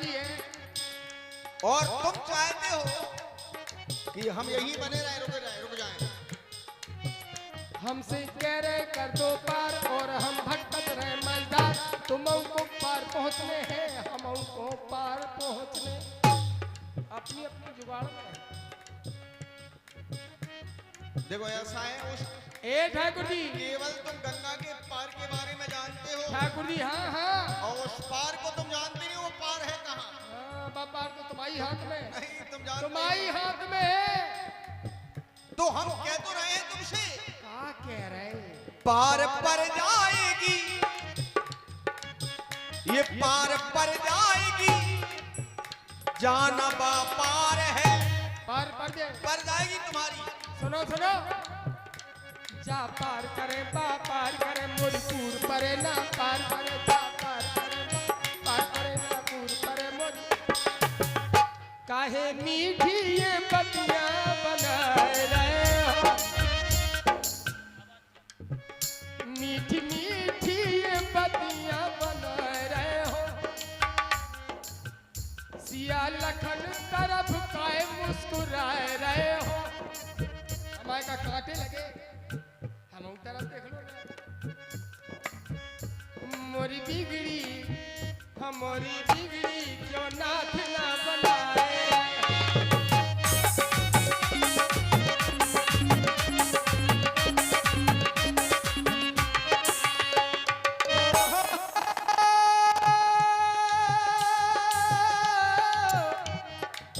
रहती है। और तुम चाहते हो कि हम यही बने रहे, रुक जाएं। हमसे कह रहे कर दो पार और हम भटकत रहे मझधार। तुम को पार पहुँचने हैं, हम को पार पहुँचने। अपनी अपनी जुगाड़ में। देखो ऐसा है, उस ठाकुर जी केवल तुम गंगा के पार के बारे में जानते हो ठाकुर जी। हाँ हाँ, और उस पार को तुम जानते नहीं हो, वो पार है कहाँ? पार तो तुम्हारी हाथ में। नहीं तुम जानते तुम्हारी हाथ में है। तो हम कह तो रहे हैं तुमसे, क्या कह रहे? पार पर जाएगी, ये पार पर जाएगी, जाना बा पार है। पार पर जाएगी तुम्हारी। सुनो सुनो, जा पार करे बा पार करे मुरपुर परे ना पार करे, जा पार करे पार करे ना पूर परे मुर। काहे मीठी ये बतियां बनाए रहे हो, मीठी मीठी ये बतियां बनाए रहे हो। सिया लखन तरफ काहे मुस्कुराए रहे हो। हमारे का कांटे लगे, हम उस तरफ देख लो ना। मोरी बिगड़ी हमारी बिगड़ी क्यों नाथ ना बनाए।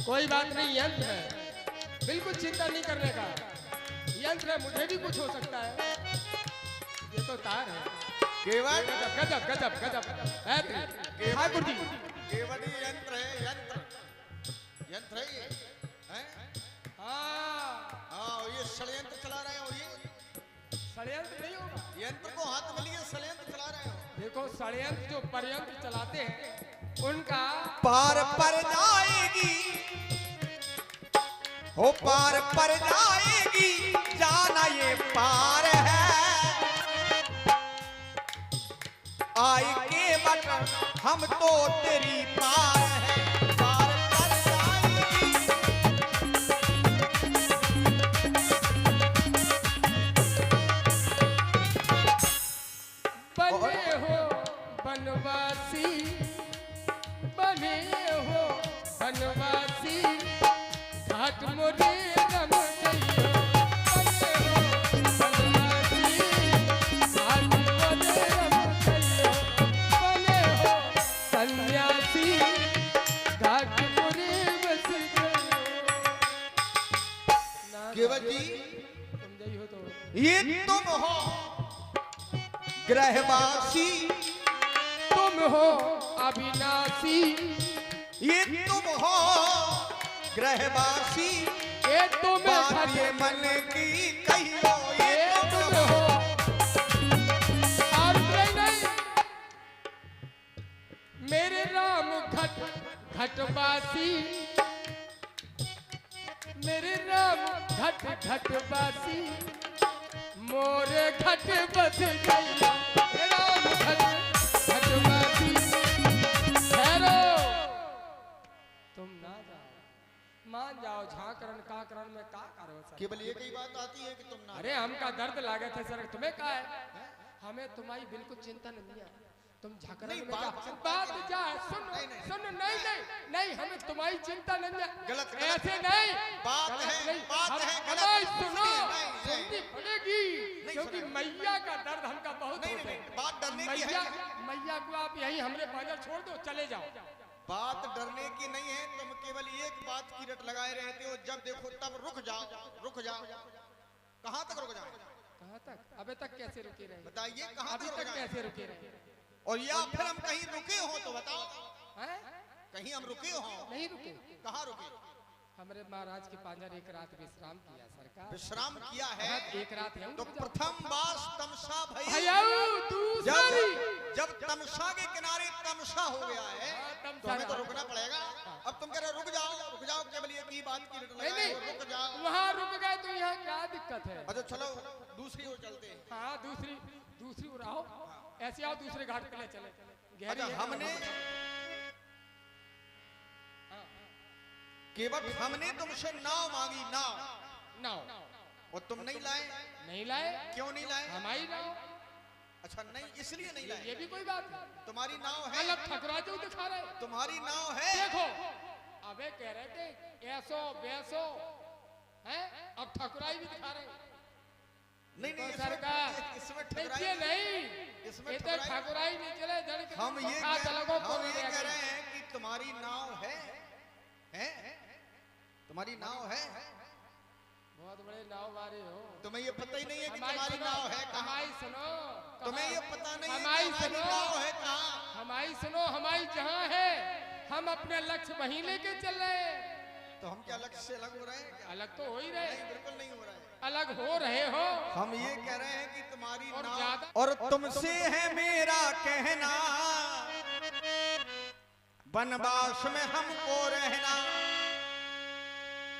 कोई बात नहीं, यंत्र है, बिल्कुल चिंता नहीं करने का। यंत्र है, मुझे भी कुछ हो सकता है। ये तो तार है। केवल गजब गजब गजब। ठाकुर जी केवल ही यंत्र है, यंत्र है ये, हैं? हाँ, ये षड्यंत्र चला रहे हो। ये षड्यंत्र नहीं होगा। यंत्र को हाथ में लिए षड्यंत्र चला रहे हो। देखो षड्यंत्र जो पर्यंत्र चलाते हैं उनका पार पर जाएगी, हो पार पर जाएगी, जाना ये पार है। आए के बट हम तो तेरी पार है, पार पर जाएगी। बने हो बनवासी, बने हो बनवासी, घाट मोरे रम जइयो। बने हो बनवासी, घाट मोरे रम जइयो। बने हो सन्यासी, घाट मोरे बस जइयो। केवल जी तुम जइयो तो ये तुम हो ग्रहवासी, तुम हो अविनाशी, ये तुम हो ग्रहवासी, ये तुम बात ये मन की कहियो, ये तुम हो। और नहीं, मेरे राम घट घटवासी, मेरे राम घट घटवासी, मोरे घट बस गई। राम घट घटवासी, ठहरो तुम ना जाओ, मान जाओ। झाकरण का करण में का करो सर। केवल एक ही बात आती है कि तुम ना। अरे हम का दर्द लागे थे सर, तुम्हें का है? हमें तुम्हारी बिल्कुल चिंता नहीं है। तुम झाकरण में जा, बात जा सुन सुन। नहीं नहीं नहीं, हमें तुम्हारी चिंता नहीं है। गलत ऐसे नहीं, बात है, बात है गलत। हमारी सुनो, सुननी पड़ेगी क्योंकि मैया का दर्द हमका बहुत होता है। बात डरने की मैया है, मैया को आप यही हमरे बाजार छोड़ दो, चले जाओ। बात डरने की नहीं है। तुम केवल एक बात की रट लगाए रहते हो, जब देखो तब रुक जाओ, रुक जाओ। कहाँ तक रुक जाओ? कहाँ तक? अबे तक कैसे रुके रहे? बताइए कहाँ अभी तक कैसे रुके रहे? और या फिर हम कहीं रुके हो तो बताओ। हैं? कहीं हम रुके हो? नहीं रुके। कहाँ रुके? हमारे महाराज के पांजर एक रात विश्राम किया सरकार। विश्राम किया है एक रात है तो प्रथम बास तमसा भई, दूसरी जब तमसा के किनारे तमसा हो गया है तो हमें तो रुकना पड़ेगा। अब तुम कह रहे हो रुक जाओ, केवल एक ही बात की रट लगाए हो, रुक जाओ। वहाँ रुक गए तो यहाँ क्या दिक्कत है? अच्छा चलो दूसरी ओर चलते हैं। हाँ दूसरी ओर आओ, ऐसे आओ, दूसरे घाट पे ले चले। अच्छा केवल हमने तुमसे नाव मांगी, नाव, नाव, और तुम नहीं लाए। नहीं लाए। क्यों नहीं लाए? हमारी नाव। अच्छा, नहीं इसलिए नहीं लाए। ये भी कोई बात है। तुम्हारी नाव है। अलग ठकरा जो दिखा रहे। तुम्हारी नाव है। देखो अबे कह रहे थे ऐसो वैसो हैं, अब ठकुराई भी दिखा रहे। नहीं नहीं सरकार इसमें नहीं, इसमें ठकुराई नहीं चले। हम ये कह रहे हैं कि तुम्हारी नाव है, तुम्हारी नाव है। बहुत बड़े नाव वाले हो। तुम्हें ये पता ही नहीं है कि तुम्हारी नाव है कहाँ? हमारी सुनो, तुम्हें ये पता नहीं है हमारी कि हमारी नाव है कहाँ? हमारी सुनो, हमारी जहाँ है हम अपने लक्ष्य वहीं लेके चल रहे हैं। तो हम क्या लक्ष्य से अलग हो रहे हैं? अलग तो हो ही रहे। नहीं, बिल्कुल नहीं हो रहा है। अलग हो रहे हो। हम ये कह रहे हैं कि तुम्हारी और नाव, और तुमसे है मेरा कहना, वनवास में हमको रहना।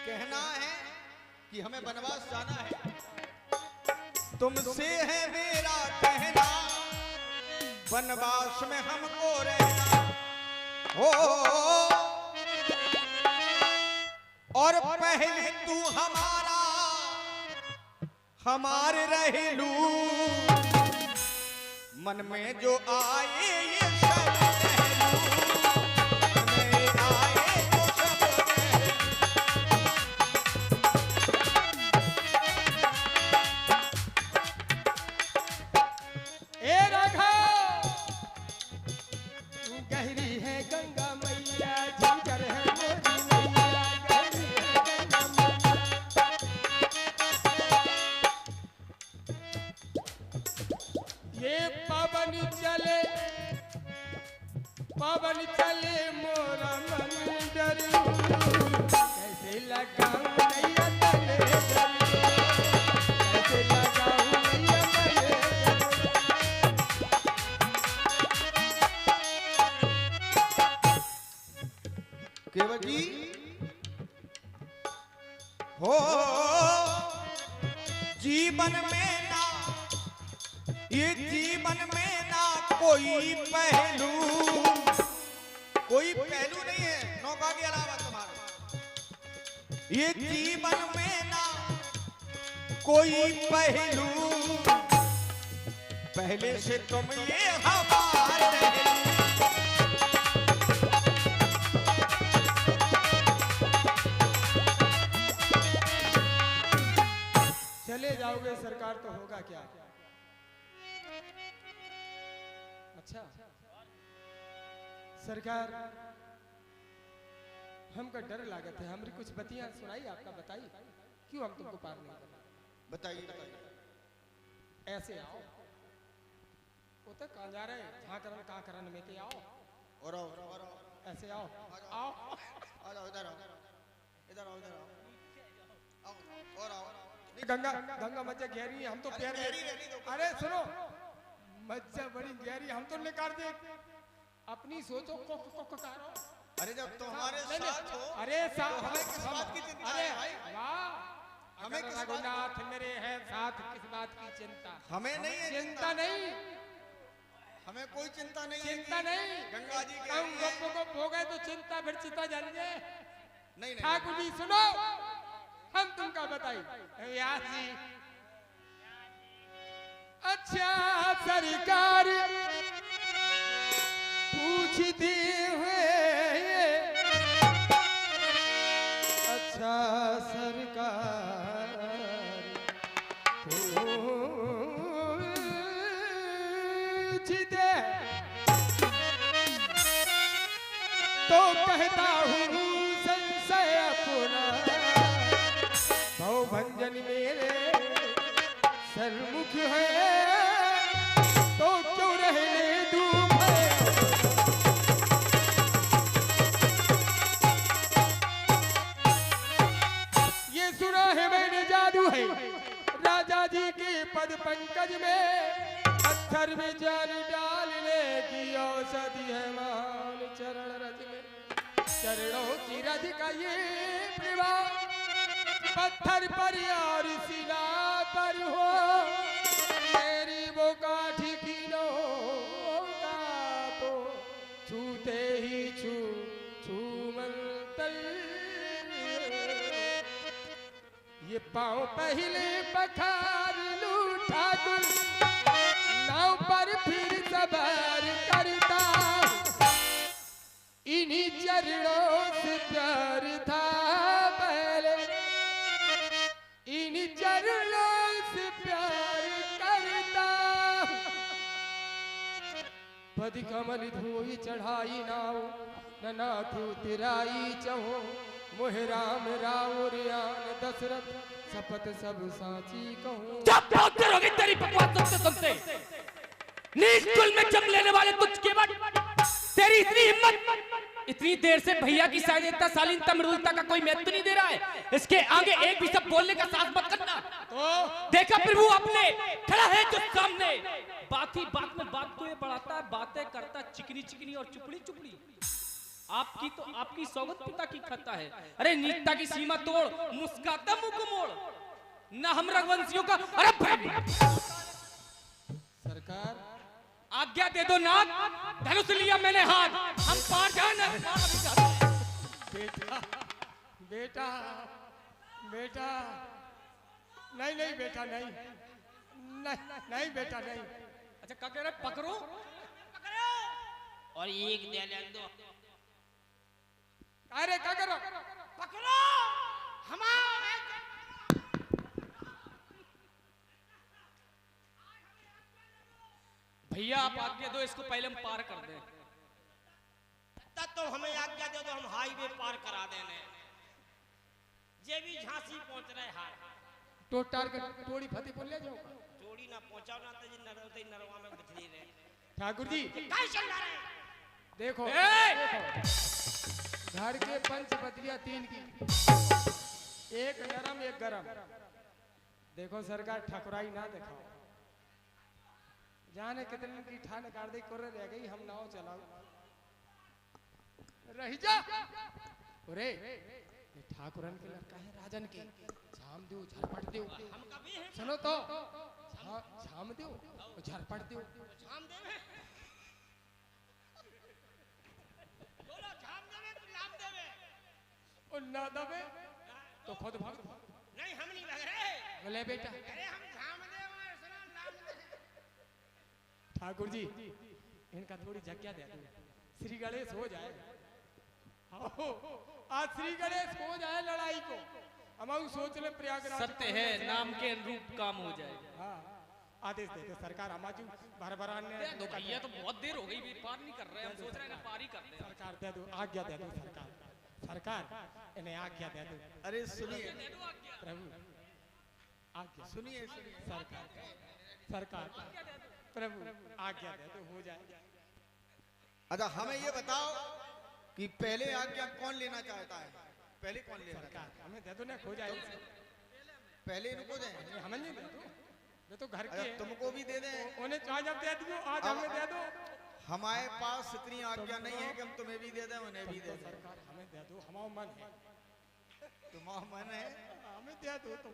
कहना है कि हमें वनवास जाना है। तुमसे है मेरा कहना, वनवास में हमको रहना हो। और पहले तू हमारा हमारे रहलू, मन में जो आए ये सब रहलू, मन में आए वो सब रहलू। ए राघव तू गहरी है गंगा मैया, जिगर है मोरी मैया, गहरी है गंगा मैया। ये पवन चले मोरा मन डरू, कैसे लगाऊं नैया तले डरू, कैसे लगाऊं नैया तले डरू। केवल जी हो जीवन में ना, ये जीवन में ना कोई पहलू, कोई पहलू नहीं है नौका के अलावा तुम्हारा। ये जीवन में ना कोई पहलू, पहले से तुम ये हमारे चले जाओगे सरकार तो होगा क्या? अच्छा सरकार हमका डर लागत है, हमरी कुछ बतियां सुनाई आपका बताई, क्यों हम तुमको पार नहीं करना? बताइए बताइए। ऐसे आओ, वो तो कहाँ जा रहे? कहाँ करन में के आओ, और आओ, ऐसे आओ, आओ आ जाओ, इधर आओ, इधर आओ, इधर आओ, और आओ। गंगा मज्जा गहरी, हम तो पैर में। अरे सुनो, मज्जा बड़ी गहरी, हम तो निकाल दे। अपनी सोचो को कारो। अरे जब तुम हमारे साथ हो, अरे साथ हमें किस बात की चिंता है भाई? वाह, हमें किस रघुनाथ मेरे हैं साथ, किस बात की चिंता? हमें नहीं है चिंता नहीं, हमें कोई चिंता नहीं है। चिंता नहीं। गंगा जी के हम गप हो गए तो चिंता, फिर चिंता जानिए। नहीं ठाकुर जी सुनो, हम तुमका बताई व्यास जी। अच्छा सरकार पूछती है, अच्छा सरकार पूछते तो कहता हूँ संशय अपना, भंजन मेरे सन्मुख है तो क्यों रहने दूं मैं? ये सुना है मैंने जादू है राजा जी के पद पंकज में, पत्थर में जान डालने की औषधि है मान चरण रज में। चरणों की रज का ये प्रभाव पत्थर पर और शिला पर हो, मेरी वो काठी की नोका तो छूते ही छू छू मंतर पाँव पहले पखार लू ठाकुर, नाव पर फिर सवार करता, इन्हीं चरणों से प्यार था पहले, इन्हीं चरणों से प्यार करता। पद कमल धोई चढ़ाई नाव, नाथ उतराई चहो, मोह राम राउरियान दशरथ, शपथ सब साची कहूं। जब बहुत देर हो गई तेरी बकवास सुनते सुनते, नीच कुल में जम लेने वाले तुझ के बट, तेरी इतनी हिम्मत, इतनी देर से भैया की साइलेंता शालीनता मृदुलता का कोई महत्व नहीं दे रहा है। इसके आगे एक भी सब बोलने का साहस मत करना। तो देखा प्रभु आपने खड़ा है जो सामने, बात ही बात में बात को ये बढ़ाता है, बातें करता चिकनी चिकनी और चुपड़ी चुपड़ी। आपकी तो आपकी सौगत पिता की खाता है। अरे नीचता की सीमा तोड़, मुस्काता मुंह को मोड़, न हम रघुवंशियों का। अरे सरकार आज्ञा दे दो नाथ, धनुष लिया मैंने हाथ, हम पार जाए ना। बेटा बेटा बेटा, नहीं नहीं बेटा नहीं, नहीं बेटा नहीं। अच्छा क्या कह रहे, पकड़ो और एक दे ले दो। अरे क्या करो, पकड़ो हमारे। भैया आप आज्ञा दो, इसको पहले हम पार कर दें। तब तो हमें आज्ञा दे दो, हम हाईवे पार करा देने। जे भी झांसी पहुंच रहे हार तो टारगेट थोड़ी फतेहपुर ले जाओ। जोड़ी ना पहुंचाओ ना तो जी नरवते नरवा में बिखरी रहे। ठाकुर जी काय चल रहा है देखो, घर के पंच बदलिया तीन की, एक नरम एक गरम। देखो सरकार ठकुराई ना दिखाओ, जाने कितने की ठान काट दे कोरे रह गई, हम नाव चलाओ रही जा। अरे ये ठाकुरन के लड़का है राजन के, झाम दो झरपट दो। हम कभी हैं सुनो तो, झाम दो झरपट दो। झाम देवे बोलो, झाम देवे तो लाभ देवे, और ना दबे तो खुद भाग। नहीं हम नहीं भाग रहे। बोले बेटा, अरे हम झाम देवे सुनो लाभ देवे। ठाकुर जी इनका थोड़ी जग्या दे दो, श्री गणेश हो जाए। आओ आज श्री गणेश हो जाए लड़ाई को, हम सोच ले प्रयागराज। सत्य है, नाम के अनुरूप काम हो जाए। हाँ आदेश देते सरकार, हमाजू भरभरान ने दे दो भैया, तो बहुत देर हो गई, पार नहीं कर रहे, हम सोच रहे हैं पार ही कर दें। सरकार दे दो, आज्ञा दे दो सरकार, सरकार इन्हें आज्ञा दे दो। अरे सुनिए दे दो आज्ञा। प्रभु आज्ञा, सुनिए सरकार सरकार प्रभु आज्ञा दे दो, हो जाए। अच्छा हमें ये बताओ कि पहले आज्ञा कौन लेना चाहता है? पहले कौन लेना चाहता सरकार हमें दे दो ना, हो जाए। है? पहले इनको दें, हमें नहीं दे दो, ये तो घर के अच्छा तुमको भी दे दें। उन्हें आज अब दे दियो, आज हमें दे दो। हमारे पास इतनी आज्ञा नहीं है कि हम तुम्हें भी दे दें उन्हें भी दे दें। सरकार हमें दे दो, हमारा मन है, तुम्हारा मन है? हमें दे दो तो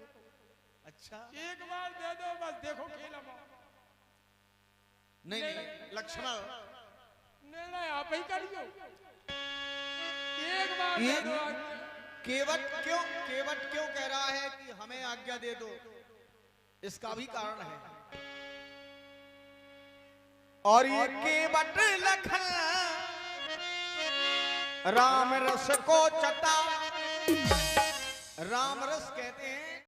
अच्छा एक बार दे दो बस, देखो खेल हम। नहीं नहीं लक्ष्मण, निर्णय आप ही करियो, एक बार दे दो। केवट क्यों कह रहा है कि हमें आज्ञा दे दो? इसका भी कारण है, और ये केवट लखन राम रस को चटा, राम रस कहते हैं